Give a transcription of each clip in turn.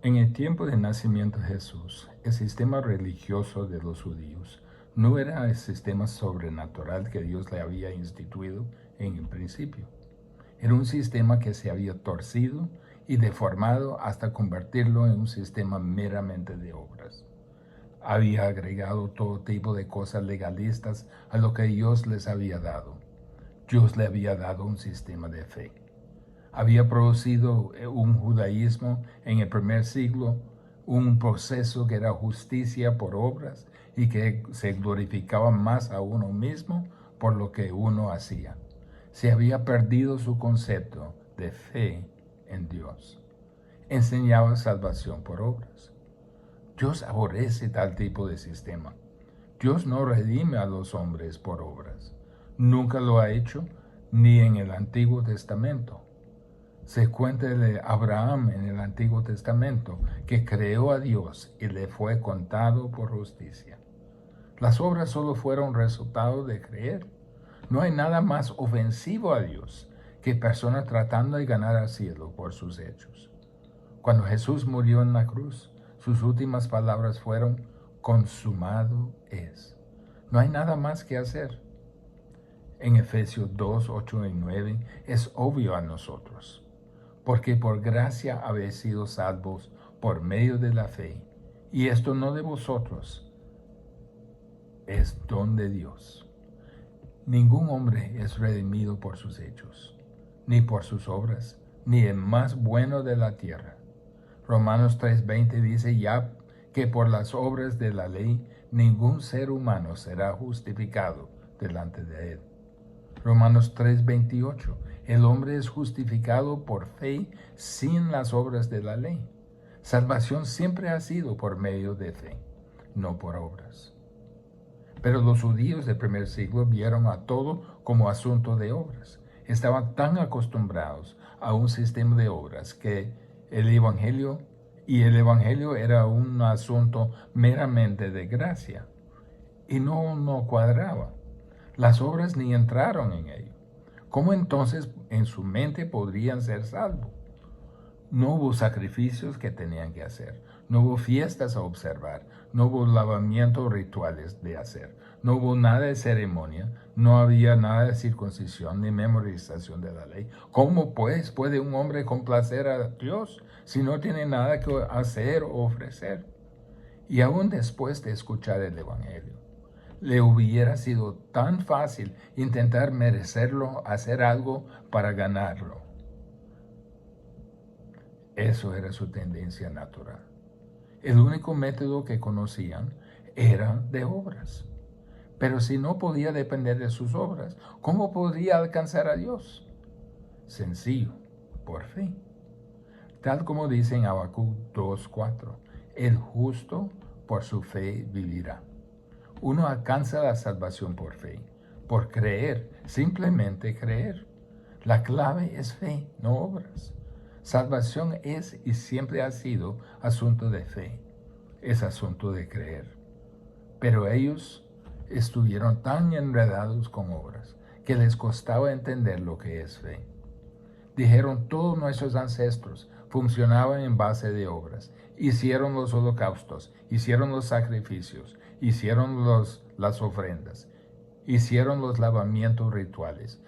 En el tiempo del nacimiento de Jesús, el sistema religioso de los judíos no era el sistema sobrenatural que Dios le había instituido en el principio. Era un sistema que se había torcido y deformado hasta convertirlo en un sistema meramente de obras. Había agregado todo tipo de cosas legalistas a lo que Dios les había dado. Dios le había dado un sistema de fe. Había producido un judaísmo en el primer siglo, un proceso que era justicia por obras y que se glorificaba más a uno mismo por lo que uno hacía. Se había perdido su concepto de fe en Dios. Enseñaba salvación por obras. Dios aborrece tal tipo de sistema. Dios no redime a los hombres por obras. Nunca lo ha hecho, ni en el Antiguo Testamento. Se cuenta de Abraham en el Antiguo Testamento, que creó a Dios y le fue contado por justicia. Las obras solo fueron resultado de creer. No hay nada más ofensivo a Dios que personas tratando de ganar al cielo por sus hechos. Cuando Jesús murió en la cruz, sus últimas palabras fueron: consumado es. No hay nada más que hacer. En Efesios 2, 8 y 9 es obvio a nosotros. Porque por gracia habéis sido salvos por medio de la fe, y esto no de vosotros, es don de Dios. Ningún hombre es redimido por sus hechos, ni por sus obras, ni el más bueno de la tierra. Romanos 3:20 dice ya que por las obras de la ley ningún ser humano será justificado delante de él. Romanos 3:28, el hombre es justificado por fe sin las obras de la ley. Salvación siempre ha sido por medio de fe, no por obras. Pero los judíos del primer siglo vieron a todo como asunto de obras. Estaban tan acostumbrados a un sistema de obras que el Evangelio era un asunto meramente de gracia. Y no cuadraba. Las obras ni entraron en ello. ¿Cómo entonces en su mente podrían ser salvos? No hubo sacrificios que tenían que hacer, no hubo fiestas a observar, no hubo lavamientos rituales de hacer, no hubo nada de ceremonia, no había nada de circuncisión ni memorización de la ley. ¿Cómo pues puede un hombre complacer a Dios si no tiene nada que hacer o ofrecer? Y aún después de escuchar el Evangelio, le hubiera sido tan fácil intentar merecerlo, hacer algo para ganarlo. Eso era su tendencia natural. El único método que conocían era de obras. Pero si no podía depender de sus obras, ¿cómo podría alcanzar a Dios? Sencillo, por fe. Tal como dice en Habacuc 2:4, el justo por su fe vivirá. Uno alcanza la salvación por fe, por creer, simplemente creer. La clave es fe, no obras. Salvación es y siempre ha sido asunto de fe, es asunto de creer. Pero ellos estuvieron tan enredados con obras que les costaba entender lo que es fe. Dijeron, todos nuestros ancestros funcionaban en base de obras. Hicieron los holocaustos, hicieron los sacrificios, hicieron las ofrendas, hicieron los lavamientos rituales,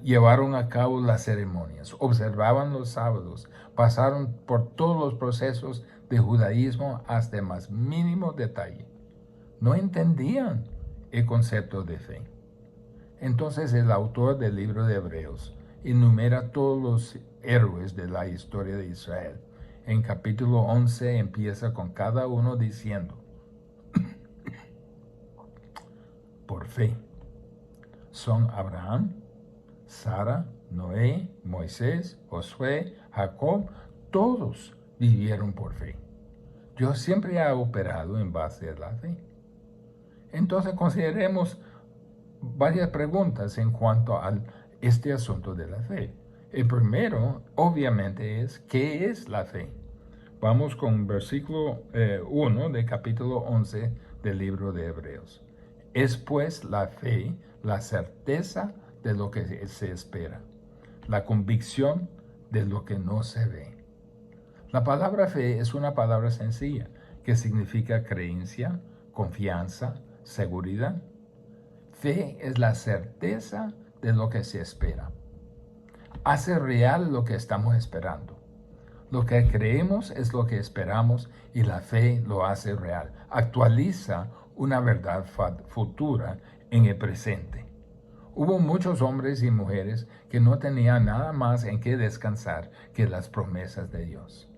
llevaron a cabo las ceremonias, observaban los sábados, pasaron por todos los procesos de judaísmo hasta el más mínimo detalle. No entendían el concepto de fe. Entonces el autor del libro de Hebreos enumera todos los héroes de la historia de Israel. En capítulo 11 empieza con cada uno diciendo, por fe, son Abraham, Sara, Noé, Moisés, Josué, Jacob, todos vivieron por fe. Dios siempre ha operado en base a la fe. Entonces consideremos varias preguntas en cuanto a este asunto de la fe. El primero, obviamente, es ¿qué es la fe? Vamos con versículo 1 de capítulo 11 del libro de Hebreos. Es pues la fe la certeza de lo que se espera, la convicción de lo que no se ve. La palabra fe es una palabra sencilla que significa creencia, confianza, seguridad. Fe es la certeza de lo que se espera. Hace real lo que estamos esperando. Lo que creemos es lo que esperamos y la fe lo hace real. Actualiza una verdad futura en el presente. Hubo muchos hombres y mujeres que no tenían nada más en que descansar que las promesas de Dios.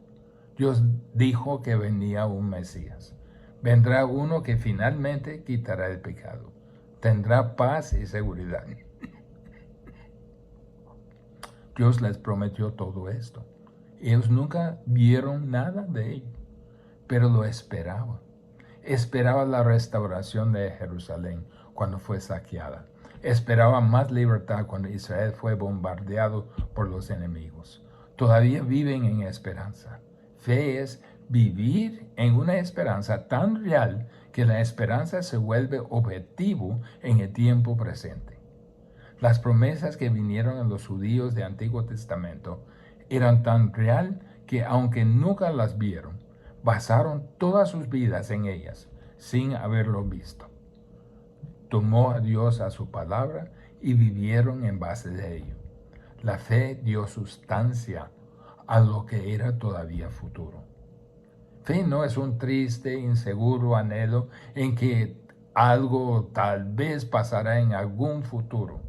Dios dijo que venía un Mesías. Vendrá uno que finalmente quitará el pecado. Tendrá paz y seguridad. Dios les prometió todo esto. Ellos nunca vieron nada de ello, pero lo esperaban. Esperaban la restauración de Jerusalén cuando fue saqueada. Esperaban más libertad cuando Israel fue bombardeado por los enemigos. Todavía viven en esperanza. Fe es vivir en una esperanza tan real que la esperanza se vuelve objetivo en el tiempo presente. Las promesas que vinieron a los judíos del Antiguo Testamento eran tan real que aunque nunca las vieron, basaron todas sus vidas en ellas sin haberlo visto. Tomó a Dios a su palabra y vivieron en base de ello. La fe dio sustancia a lo que era todavía futuro. Fe no es un triste, inseguro anhelo en que algo tal vez pasará en algún futuro.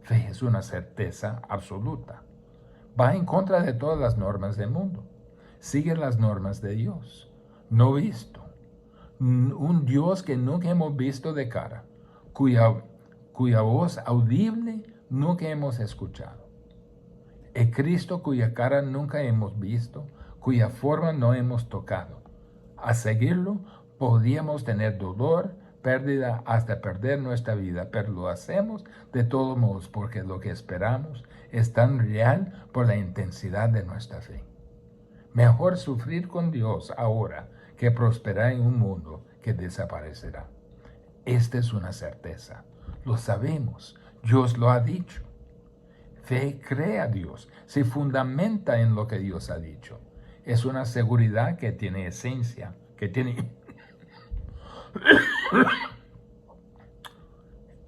Fe es una certeza absoluta. Va en contra de todas las normas del mundo. Sigue las normas de Dios, no visto. Un Dios que nunca hemos visto de cara, cuya voz audible nunca hemos escuchado. El Cristo cuya cara nunca hemos visto, cuya forma no hemos tocado. A seguirlo, podríamos tener dolor, pérdida, hasta perder nuestra vida, pero lo hacemos de todos modos porque lo que esperamos es tan real por la intensidad de nuestra fe. Mejor sufrir con Dios ahora que prosperar en un mundo que desaparecerá. Esta es una certeza. Lo sabemos. Dios lo ha dicho. Fe cree a Dios. Se fundamenta en lo que Dios ha dicho. Es una seguridad que tiene esencia,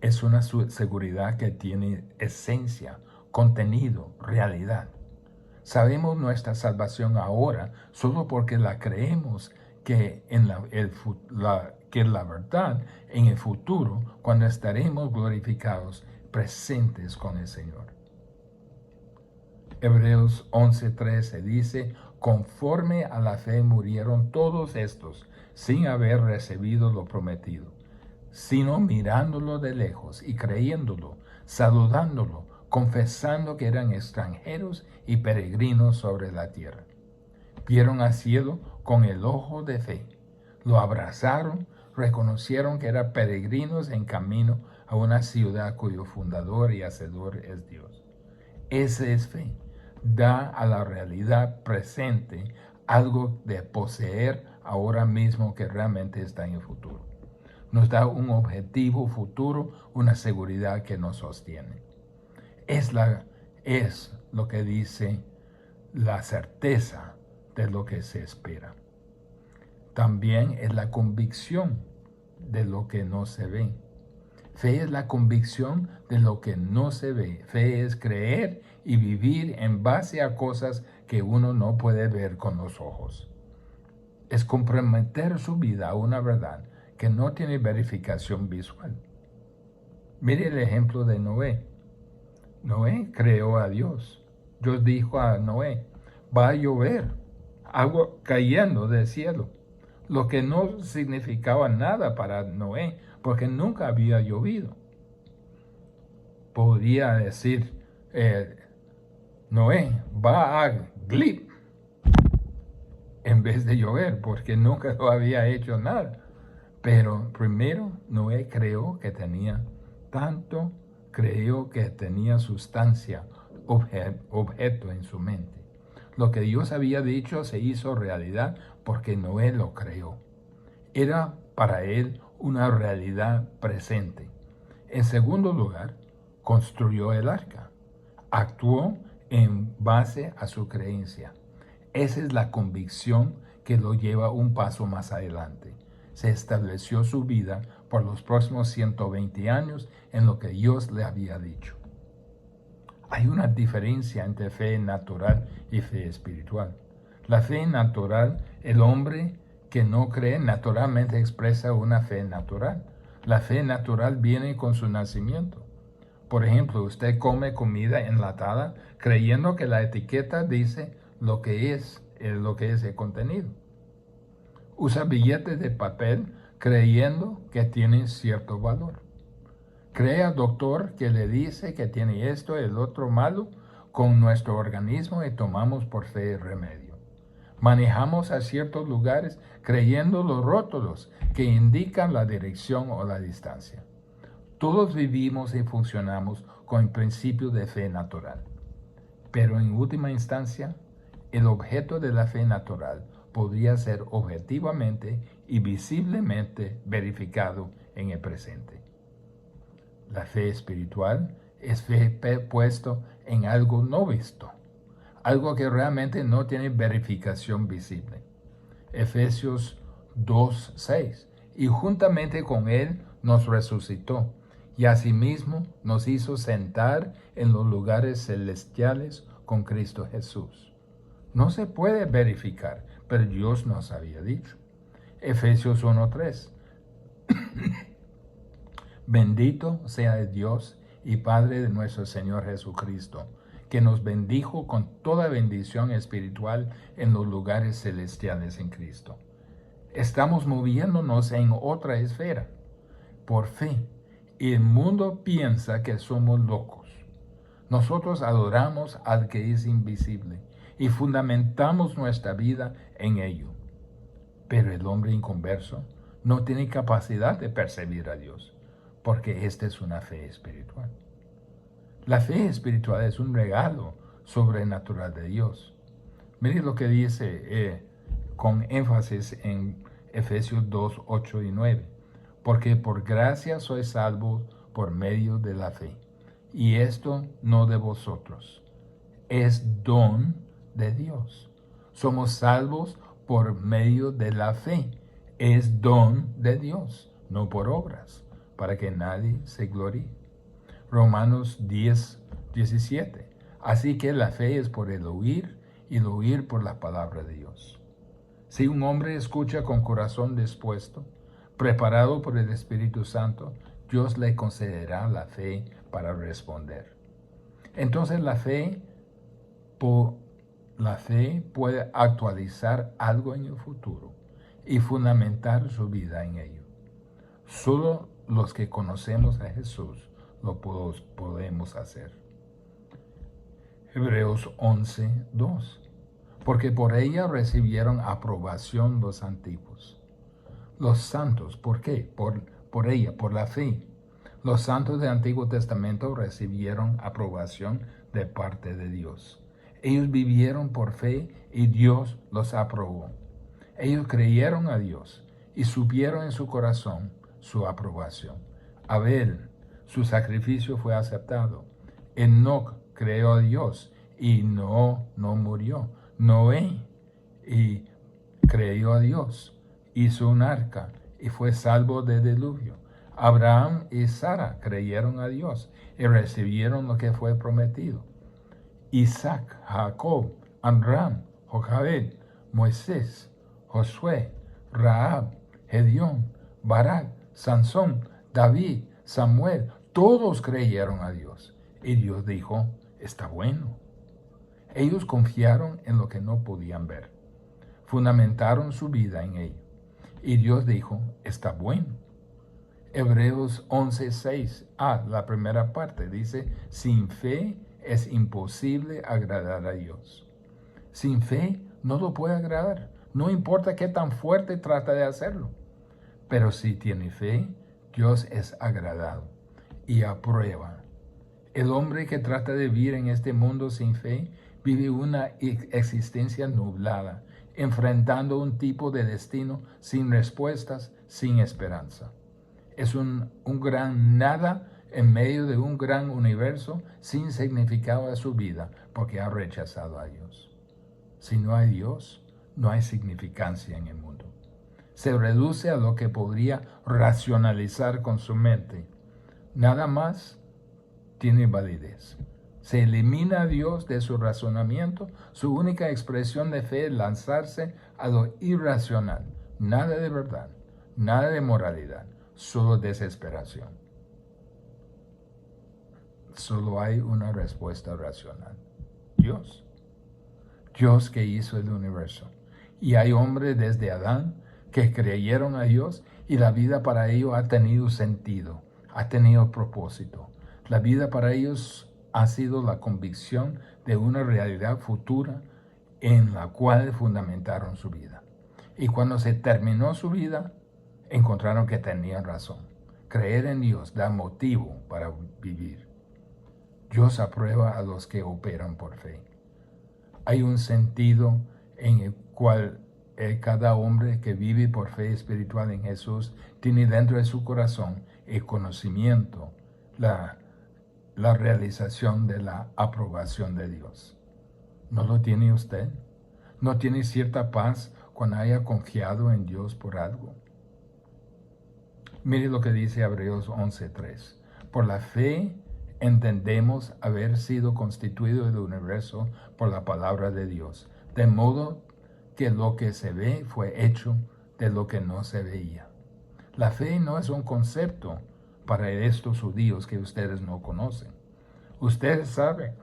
es una seguridad que tiene esencia, contenido, realidad. Sabemos nuestra salvación ahora solo porque la creemos que la verdad en el futuro, cuando estaremos glorificados, presentes con el Señor. Hebreos 11:13 dice, conforme a la fe murieron todos estos, sin haber recibido lo prometido, sino mirándolo de lejos y creyéndolo, saludándolo, confesando que eran extranjeros y peregrinos sobre la tierra. Vieron al cielo con el ojo de fe, lo abrazaron, reconocieron que eran peregrinos en camino a una ciudad cuyo fundador y hacedor es Dios. Esa es fe. Da a la realidad presente algo de poseer ahora mismo que realmente está en el futuro. Nos da un objetivo futuro, una seguridad que nos sostiene. Es lo que dice la certeza de lo que se espera. También es la convicción de lo que no se ve. Fe es la convicción de lo que no se ve. Fe es creer y vivir en base a cosas que uno no puede ver con los ojos. Es comprometer su vida a una verdad que no tiene verificación visual. Mire el ejemplo de Noé. Noé creó a Dios. Dios dijo a Noé, va a llover, agua cayendo del cielo. Lo que no significaba nada para Noé, porque nunca había llovido. Podría decir, Noé va a glip, en vez de llover, porque nunca lo había hecho nada. Pero primero Noé creyó que tenía sustancia, objeto en su mente. Lo que Dios había dicho se hizo realidad porque Noé lo creyó. Era para él una realidad presente. En segundo lugar, construyó el arca. Actuó en base a su creencia. Esa es la convicción que lo lleva un paso más adelante. Se estableció su vida por los próximos 120 años en lo que Dios le había dicho. Hay una diferencia entre fe natural y fe espiritual. La fe natural, el hombre que no cree naturalmente expresa una fe natural. La fe natural viene con su nacimiento. Por ejemplo, usted come comida enlatada creyendo que la etiqueta dice lo que es el contenido. Usa billetes de papel creyendo que tienen cierto valor. Cree al doctor que le dice que tiene esto y el otro malo con nuestro organismo y tomamos por fe el remedio. Manejamos a ciertos lugares creyendo los rótulos que indican la dirección o la distancia. Todos vivimos y funcionamos con el principio de fe natural. Pero en última instancia, el objeto de la fe natural podría ser objetivamente y visiblemente verificado en el presente. La fe espiritual es fe puesto en algo no visto, algo que realmente no tiene verificación visible. Efesios 2:6. Y juntamente con Él nos resucitó, y asimismo nos hizo sentar en los lugares celestiales con Cristo Jesús. No se puede verificar, pero Dios nos había dicho. Efesios 1:3. Bendito sea el Dios y Padre de nuestro Señor Jesucristo, que nos bendijo con toda bendición espiritual en los lugares celestiales en Cristo. Estamos moviéndonos en otra esfera, por fe, y el mundo piensa que somos locos. Nosotros adoramos al que es invisible y fundamentamos nuestra vida en ello. Pero el hombre inconverso no tiene capacidad de percibir a Dios, porque esta es una fe espiritual. La fe espiritual es un regalo sobrenatural de Dios. Mire lo que dice con énfasis en Efesios 2, 8 y 9. Porque por gracia sois salvos por medio de la fe. Y esto no de vosotros, es don de Dios. Somos salvos por medio de la fe. Es don de Dios, no por obras, para que nadie se gloríe. Romanos 10, 17. Así que la fe es por el oír y el oír por la palabra de Dios. Si un hombre escucha con corazón dispuesto, preparado por el Espíritu Santo, Dios le concederá la fe para responder. Entonces la fe puede actualizar algo en el futuro y fundamentar su vida en ello. Solo los que conocemos a Jesús lo podemos hacer. Hebreos 11, 2. Porque por ella recibieron aprobación los antiguos. Los santos, ¿por qué? Por ella, por la fe. Los santos del Antiguo Testamento recibieron aprobación de parte de Dios. Ellos vivieron por fe y Dios los aprobó. Ellos creyeron a Dios y supieron en su corazón su aprobación. Abel, su sacrificio fue aceptado. Enoc creyó a Dios y no murió. Noé y creyó a Dios, hizo un arca y fue salvo del diluvio. Abraham y Sara creyeron a Dios y recibieron lo que fue prometido. Isaac, Jacob, Amram, Jocabed, Moisés, Josué, Rahab, Gedeón, Barak, Sansón, David, Samuel, todos creyeron a Dios. Y Dios dijo, está bueno. Ellos confiaron en lo que no podían ver. Fundamentaron su vida en ello. Y Dios dijo, está bueno. Hebreos 11:6. La primera parte dice, sin fe es imposible agradar a Dios. Sin fe no lo puede agradar. No importa qué tan fuerte trata de hacerlo. Pero si tiene fe, Dios es agradado y aprueba. El hombre que trata de vivir en este mundo sin fe vive una existencia nublada, enfrentando un tipo de destino sin respuestas, sin esperanza. Es un gran nada en medio de un gran universo sin significado a su vida porque ha rechazado a Dios. Si no hay Dios, no hay significancia en el mundo. Se reduce a lo que podría racionalizar con su mente. Nada más tiene validez. Se elimina a Dios de su razonamiento. Su única expresión de fe es lanzarse a lo irracional. Nada de verdad, nada de moralidad, solo desesperación. Solo hay una respuesta racional. Dios. Dios que hizo el universo. Y hay hombres desde Adán que creyeron a Dios y la vida para ellos ha tenido sentido, ha tenido propósito. La vida para ellos ha sido la convicción de una realidad futura en la cual fundamentaron su vida. Y cuando se terminó su vida, encontraron que tenían razón. Creer en Dios da motivo para vivir. Dios aprueba a los que operan por fe. Hay un sentido en el cual cada hombre que vive por fe espiritual en Jesús tiene dentro de su corazón el conocimiento, la realización de la aprobación de Dios. ¿No lo tiene usted? ¿No tiene cierta paz cuando haya confiado en Dios por algo? Mire lo que dice Hebreos 11:3. Por la fe entendemos haber sido constituido el universo por la palabra de Dios, de modo que lo que se ve fue hecho de lo que no se veía. La fe no es un concepto para estos judíos que ustedes no conocen. Ustedes saben,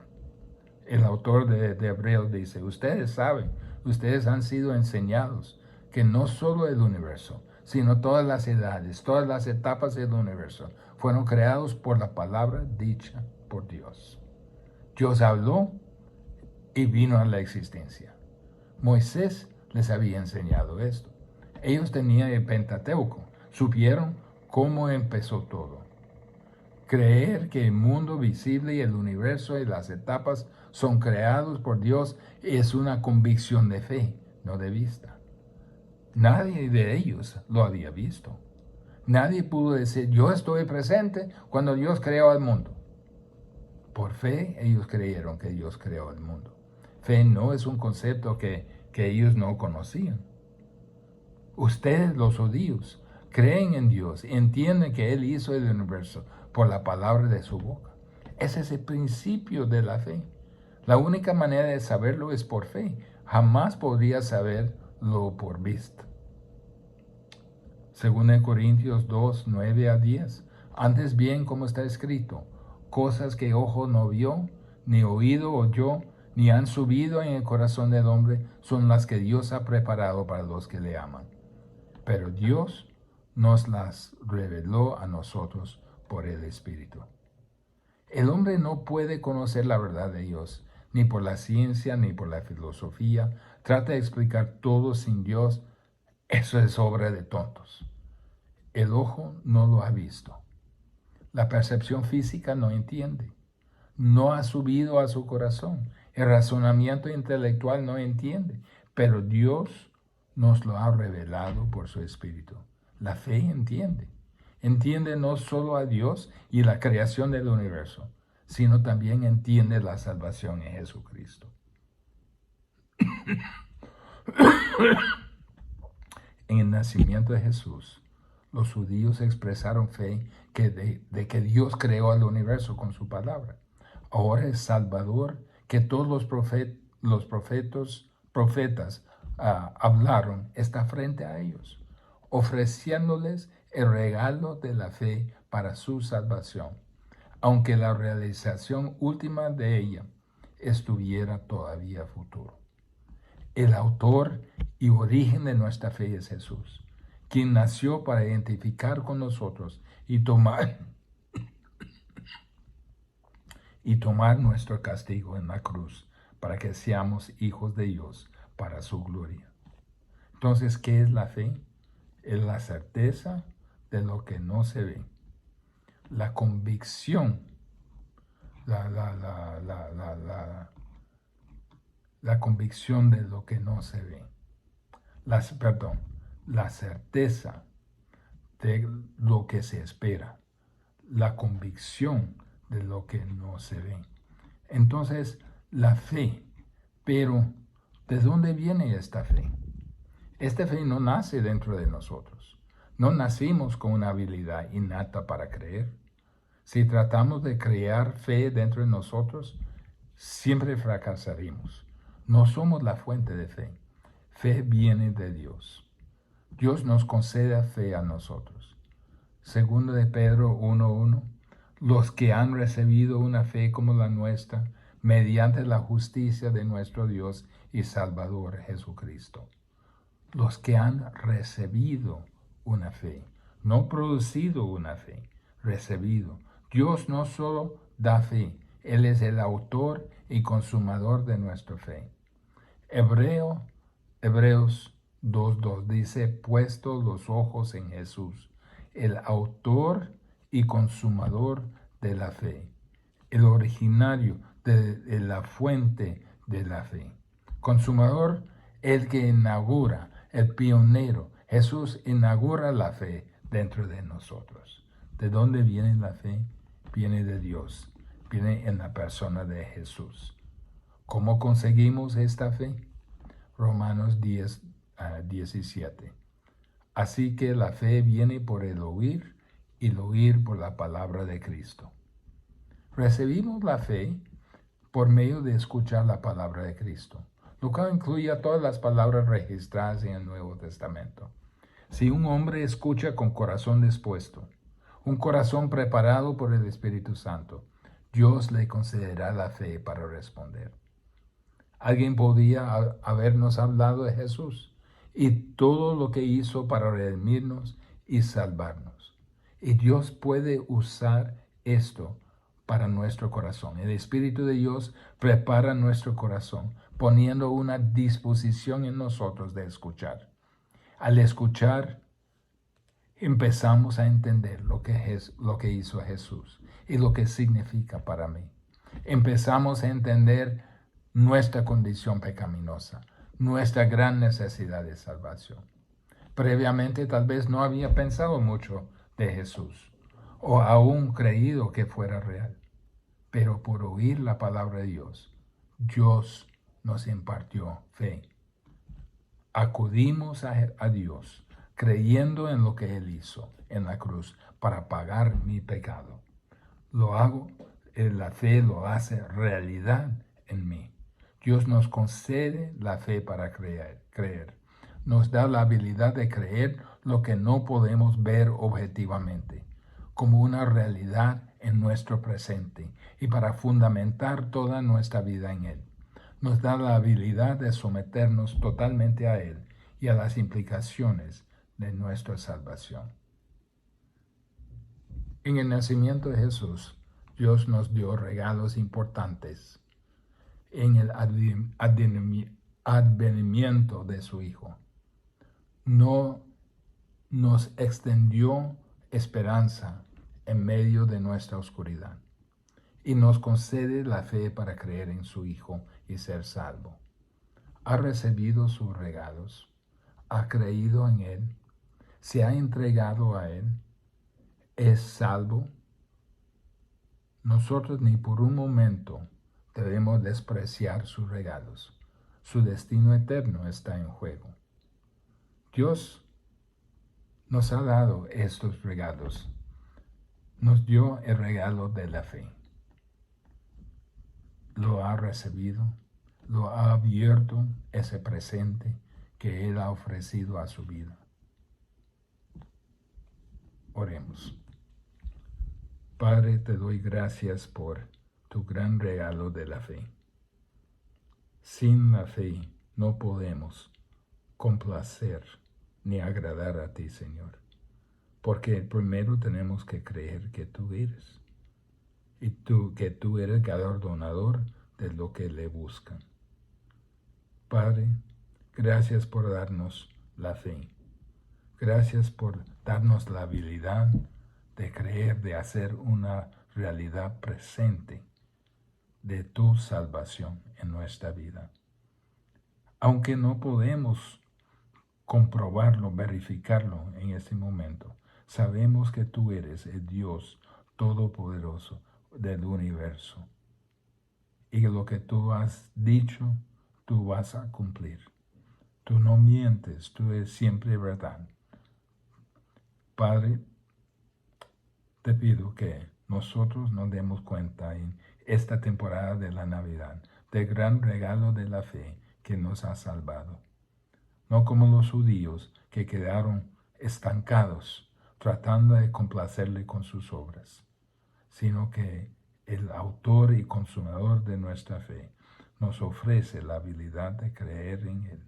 el autor de Hebreos dice, ustedes saben, ustedes han sido enseñados que no solo el universo, sino todas las edades, todas las etapas del universo fueron creados por la palabra dicha por Dios. Dios habló y vino a la existencia. Moisés les había enseñado esto. Ellos tenían el Pentateuco, supieron cómo empezó todo. Creer que el mundo visible y el universo y las etapas son creados por Dios es una convicción de fe, no de vista. Nadie de ellos lo había visto. Nadie pudo decir, yo estoy presente cuando Dios creó el mundo. Por fe, ellos creyeron que Dios creó el mundo. Fe no es un concepto que ellos no conocían. Ustedes, los judíos, creen en Dios, entienden que Él hizo el universo por la palabra de su boca. Ese es el principio de la fe. La única manera de saberlo es por fe. Jamás podría saberlo por vista. Según en Corintios 2, 9 a 10. Antes bien, como está escrito, cosas que ojo no vio, ni oído oyó, ni han subido en el corazón del hombre, son las que Dios ha preparado para los que le aman. Pero Dios nos las reveló a nosotros por el Espíritu. El hombre no puede conocer la verdad de Dios, ni por la ciencia, ni por la filosofía. Trata de explicar todo sin Dios. Eso es obra de tontos. El ojo no lo ha visto. La percepción física no entiende. No ha subido a su corazón. El razonamiento intelectual no entiende. Pero Dios nos lo ha revelado por su Espíritu. La fe entiende. Entiende no solo a Dios y la creación del universo, sino también entiende la salvación en Jesucristo. En el nacimiento de Jesús, los judíos expresaron fe de que Dios creó al universo con su palabra. Ahora el Salvador que todos los profetas hablaron está frente a ellos, ofreciéndoles el regalo de la fe para su salvación, aunque la realización última de ella estuviera todavía futuro. El autor y origen de nuestra fe es Jesús, quien nació para identificar con nosotros y tomar nuestro castigo en la cruz para que seamos hijos de Dios para su gloria. Entonces, ¿qué es la fe? Es la certeza de lo que no se ve, la convicción, la convicción de lo que no se ve, la certeza de lo que se espera, la convicción de lo que no se ve. Entonces, la fe, pero ¿De dónde viene esta fe? Esta fe no nace dentro de nosotros. No nacimos con una habilidad innata para creer. Si tratamos de crear fe dentro de nosotros, siempre fracasaremos. No somos la fuente de fe. Fe viene de Dios. Dios nos concede fe a nosotros. Segundo de Pedro 1:1, los que han recibido una fe como la nuestra, mediante la justicia de nuestro Dios y Salvador Jesucristo. Los que han recibido una fe, no producido una fe, recibido. Dios no solo da fe, Él es el autor y consumador de nuestra fe. Hebreos 2:2 dice, puesto los ojos en Jesús, el autor y consumador de la fe, el originario de la fuente de la fe. Consumador, el que inaugura, el pionero. Jesús inaugura la fe dentro de nosotros. ¿De dónde viene la fe? Viene de Dios, viene en la persona de Jesús. ¿Cómo conseguimos esta fe? Romanos 10:17. Así que la fe viene por el oír y el oír por la palabra de Cristo. Recibimos la fe por medio de escuchar la palabra de Cristo, lo cual incluye a todas las palabras registradas en el Nuevo Testamento. Si un hombre escucha con corazón dispuesto, un corazón preparado por el Espíritu Santo, Dios le concederá la fe para responder. Alguien podía habernos hablado de Jesús y todo lo que hizo para redimirnos y salvarnos. Y Dios puede usar esto para nuestro corazón. El Espíritu de Dios prepara nuestro corazón, poniendo una disposición en nosotros de escuchar. Al escuchar, empezamos a entender lo que hizo Jesús y lo que significa para mí. Empezamos a entender nuestra condición pecaminosa, nuestra gran necesidad de salvación. Previamente tal vez no había pensado mucho de Jesús o aún creído que fuera real. Pero por oír la palabra de Dios, Dios nos impartió fe. Acudimos a Dios creyendo en lo que Él hizo en la cruz para pagar mi pecado. Lo hago, la fe lo hace realidad en mí. Dios nos concede la fe para creer. Nos da la habilidad de creer lo que no podemos ver objetivamente, como una realidad en nuestro presente y para fundamentar toda nuestra vida en Él. Nos da la habilidad de someternos totalmente a Él y a las implicaciones de nuestra salvación. En el nacimiento de Jesús, Dios nos dio regalos importantes en el advenimiento de su Hijo. No nos extendió esperanza en medio de nuestra oscuridad y nos concede la fe para creer en su Hijo y ser salvo. Ha recibido sus regalos, ha creído en Él, se ha entregado a Él, es salvo. Nosotros ni por un momento debemos despreciar sus regalos. Su destino eterno está en juego. Dios nos ha dado estos regalos. Nos dio el regalo de la fe. Lo ha recibido, lo ha abierto ese presente que Él ha ofrecido a su vida. Oremos. Padre, te doy gracias por tu gran regalo de la fe. Sin la fe no podemos complacer ni agradar a ti, Señor, porque primero tenemos que creer que tú eres y que tú eres galardonador de lo que le buscan. Padre, gracias por darnos la fe. Gracias por darnos la habilidad de creer, de hacer una realidad presente de tu salvación en nuestra vida. Aunque no podemos comprobarlo, verificarlo en este momento, sabemos que tú eres el Dios todopoderoso del universo y que lo que tú has dicho, tú vas a cumplir. Tú no mientes, tú eres siempre verdad. Padre, te pido que nosotros nos demos cuenta en esta temporada de la Navidad del gran regalo de la fe que nos ha salvado. No como los judíos que quedaron estancados tratando de complacerle con sus obras, sino que el autor y consumador de nuestra fe nos ofrece la habilidad de creer en Él.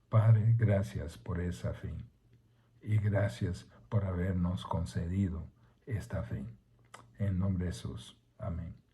Padre, gracias por esa fe y gracias por habernos concedido esta fe. En nombre de Jesús. Amén.